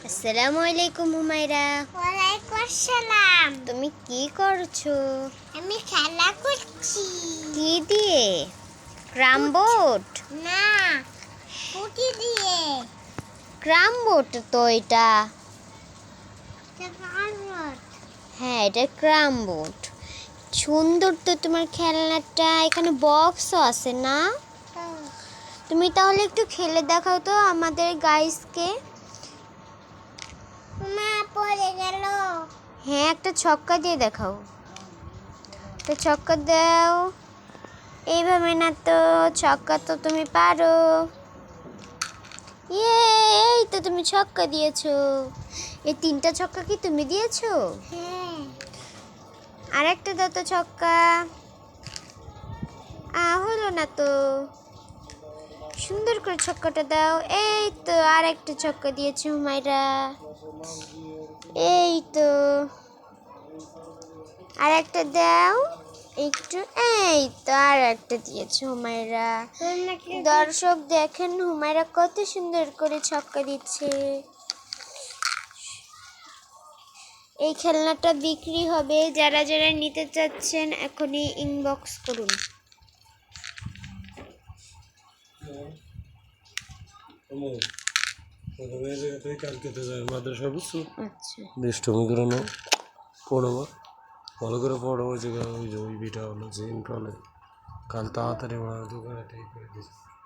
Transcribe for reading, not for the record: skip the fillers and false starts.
আসসালামু আলাইকুম হুমায়রা। ওয়ালাইকুম আসসালাম। তুমি কি করছো? আমি খেলা করছি। কি দিয়ে? ক্রাম বোর্ড? না, পুঁটি দিয়ে। ক্রাম বোর্ড তো এটা। কাগজ। হ্যাঁ, এটা ক্রাম বোর্ড। সুন্দর তো তোমার খেলনাটা, এখানে বক্সও আছে না? তুমি তাহলে একটু খেলে দেখাও তো আমাদের গাইসকে। মা পড়ে গেল। হ্যাঁ, একটা ছক্কা দিয়ে দেখাও। একটা ছক্কা দাও। এইভাবে না তো, ছক্কা তো তুমি পারো। এই তো তুমি ছক্কা দিয়েছো। এই 3টা ছক্কা কি তুমি দিয়েছো? হ্যাঁ। আর একটা দাও তো ছক্কা। হলো না তো। সুন্দর করে ছক্কাটা দাও। এই তো আর একটা ছক্কা দিয়েছো হুমায়রা। এই তো আর একটা দাও একটু। এই তো আর একটা দিয়েছো হুমায়রা। দর্শক দেখেন হুমায়রা কত সুন্দর করে ছক্কা দিচ্ছে। এই খেলনাটা বিক্রি হবে, যারা যারা নিতে চাচ্ছেন এখনই ইনবক্স করুন। আচ্ছা, দুষ্টমি করে নাও, পড়বো ভালো করে পড়বো, যে ওই ভিটা হলো যে কাল তাড়াতাড়ি দোকানে ঠিক করে দিচ্ছি।